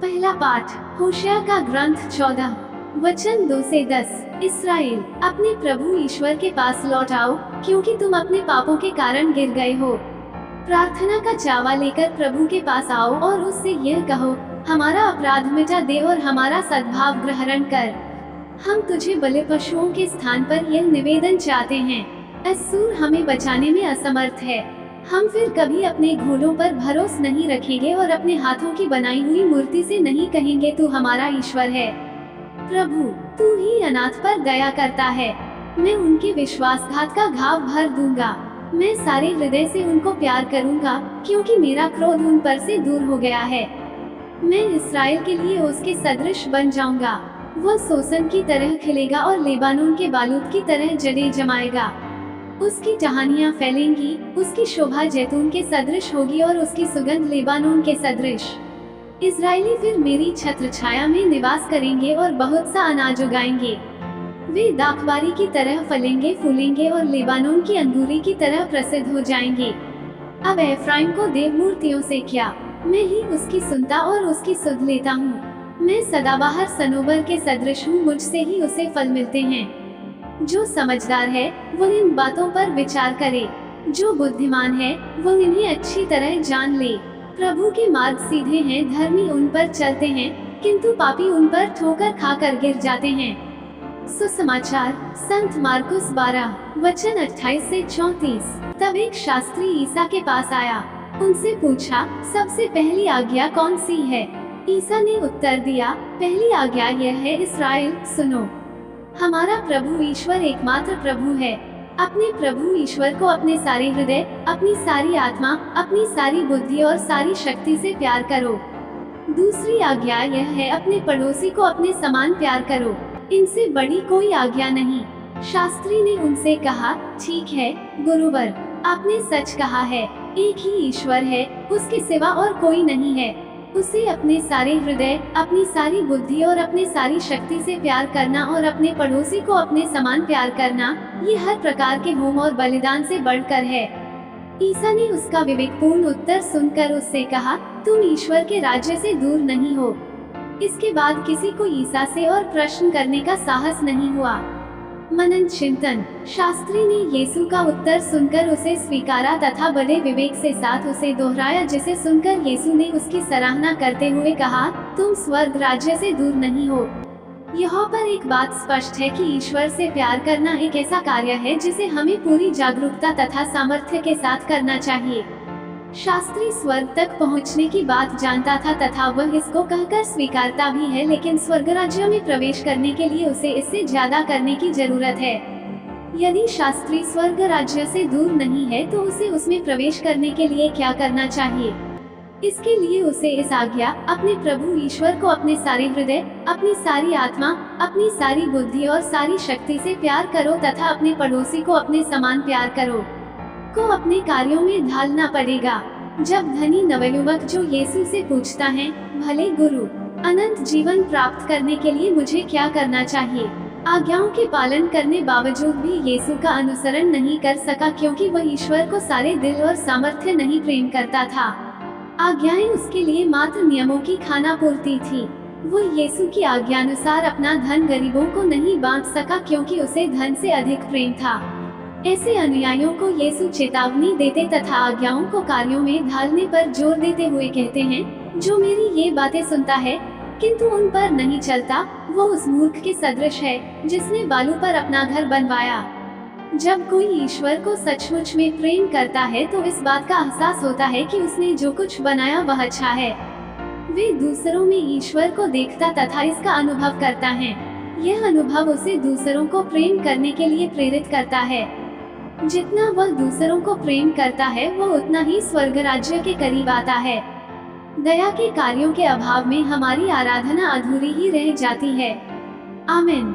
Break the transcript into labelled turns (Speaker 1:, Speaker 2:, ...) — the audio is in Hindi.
Speaker 1: पहला पाठ होशिया का ग्रंथ 14 वचन 2 से 10। इस्राएल, अपने प्रभु ईश्वर के पास लौट आओ, क्योंकि तुम अपने पापों के कारण गिर गए हो। प्रार्थना का चावा लेकर प्रभु के पास आओ और उससे यह कहो, हमारा अपराध मिटा दे और हमारा सद्भाव ग्रहण कर। हम तुझे बलि पशुओं के स्थान पर यह निवेदन चाहते हैं। असूर हमें बचाने में असमर्थ है। हम फिर कभी अपने घोड़ों पर भरोसा नहीं रखेंगे और अपने हाथों की बनाई हुई मूर्ति से नहीं कहेंगे तू हमारा ईश्वर है। प्रभु, तू ही अनाथ पर दया करता है। मैं उनके विश्वासघात का घाव भर दूंगा। मैं सारे हृदय से उनको प्यार करूंगा, क्योंकि मेरा क्रोध उन पर से दूर हो गया है। मैं इस्राएल के लिए उसके सदृश बन जाऊंगा। वह सोसन की तरह खिलेगा और लेबानोन के बालूद की तरह जड़ें जमाएगा। उसकी टहनियां फैलेंगी, उसकी शोभा जैतून के सदृश होगी और उसकी सुगंध लेबानोन के सदृश। इजरायली फिर मेरी छत्र छाया में निवास करेंगे और बहुत सा अनाज उगाएंगे। वे दाखबारी की तरह फलेंगे फूलेंगे और लेबानोन की अंगूरी की तरह प्रसिद्ध हो जाएंगे। अब एफ्राइम को देव मूर्तियों से क्या, मैं ही उसकी सुनता और उसकी सुध लेता हूँ। मैं सदाबहार सनोबर के सदृश हूँ, मुझसे ही उसे फल मिलते हैं। जो समझदार है वो इन बातों पर विचार करे, जो बुद्धिमान है वो इन्हें अच्छी तरह जान ले। प्रभु के मार्ग सीधे हैं, धर्मी उन पर चलते हैं, किंतु पापी उन पर ठोकर खाकर गिर जाते हैं। सुसमाचार संत मार्कुस 12 वचन 28 से 34। तब एक शास्त्री ईसा के पास आया, उनसे पूछा, सबसे पहली आज्ञा कौन सी है? ईसा ने उत्तर दिया, पहली आज्ञा यह है, इस्राएल सुनो, हमारा प्रभु ईश्वर एकमात्र प्रभु है। अपने प्रभु ईश्वर को अपने सारे हृदय, अपनी सारी आत्मा, अपनी सारी बुद्धि और सारी शक्ति से प्यार करो। दूसरी आज्ञा यह है, अपने पड़ोसी को अपने समान प्यार करो। इनसे बड़ी कोई आज्ञा नहीं। शास्त्री ने उनसे कहा, ठीक है गुरुवर, आपने सच कहा है। एक ही ईश्वर है, उसके सिवा और कोई नहीं है। उसे अपने सारे हृदय, अपनी सारी बुद्धि और अपने सारी शक्ति से प्यार करना और अपने पड़ोसी को अपने समान प्यार करना, ये हर प्रकार के होम और बलिदान से बढ़कर है। ईसा ने उसका विवेकपूर्ण उत्तर सुनकर उससे कहा, तुम ईश्वर के राज्य से दूर नहीं हो। इसके बाद किसी को ईसा से और प्रश्न करने का साहस नहीं हुआ। मनन चिंतन। शास्त्री ने यीशु का उत्तर सुनकर उसे स्वीकारा तथा बड़े विवेक से साथ उसे दोहराया, जिसे सुनकर यीशु ने उसकी सराहना करते हुए कहा, तुम स्वर्ग राज्य से दूर नहीं हो। यहाँ पर एक बात स्पष्ट है कि ईश्वर से प्यार करना एक ऐसा कार्य है जिसे हमें पूरी जागरूकता तथा सामर्थ्य के साथ करना चाहिए। शास्त्री स्वर्ग तक पहुंचने की बात जानता था तथा वह इसको कहकर स्वीकारता भी है, लेकिन स्वर्ग राज्य में प्रवेश करने के लिए उसे इससे ज्यादा करने की जरूरत है। यदि शास्त्री स्वर्ग राज्य से दूर नहीं है तो उसे उसमें प्रवेश करने के लिए क्या करना चाहिए? इसके लिए उसे इस आज्ञा, अपने प्रभु ईश्वर को अपने सारे हृदय, अपनी सारी आत्मा, अपनी सारी बुद्धि और सारी शक्ति से प्यार करो तथा अपने पड़ोसी को अपने समान प्यार करो, को अपने कार्यों में ढालना पड़ेगा। जब धनी नवयुवक जो यीशु से पूछता है, भले गुरु, अनंत जीवन प्राप्त करने के लिए मुझे क्या करना चाहिए? आज्ञाओं के पालन करने बावजूद भी यीशु का अनुसरण नहीं कर सका, क्योंकि वह ईश्वर को सारे दिल और सामर्थ्य नहीं प्रेम करता था। आज्ञाएं उसके लिए मात्र नियमों की खाना पूर्ति थी। वो यीशु की आज्ञानुसार अपना धन गरीबों को नहीं बांट सका, क्योंकि उसे धन से अधिक प्रेम था। ऐसे अनुयायियों को यीशु चेतावनी देते तथा आज्ञाओं को कार्यों में ढालने पर जोर देते हुए कहते हैं, जो मेरी ये बातें सुनता है किंतु उन पर नहीं चलता, वो उस मूर्ख के सदृश है जिसने बालू पर अपना घर बनवाया। जब कोई ईश्वर को सचमुच में प्रेम करता है तो इस बात का एहसास होता है कि उसने जो कुछ बनाया वह अच्छा है। वे दूसरों में ईश्वर को देखता तथा इसका अनुभव करता है। यह अनुभव उसे दूसरों को प्रेम करने के लिए प्रेरित करता है। जितना वह दूसरों को प्रेम करता है वो उतना ही स्वर्ग राज्य के करीब आता है। दया के कार्यों के अभाव में हमारी आराधना अधूरी ही रह जाती है। आमीन।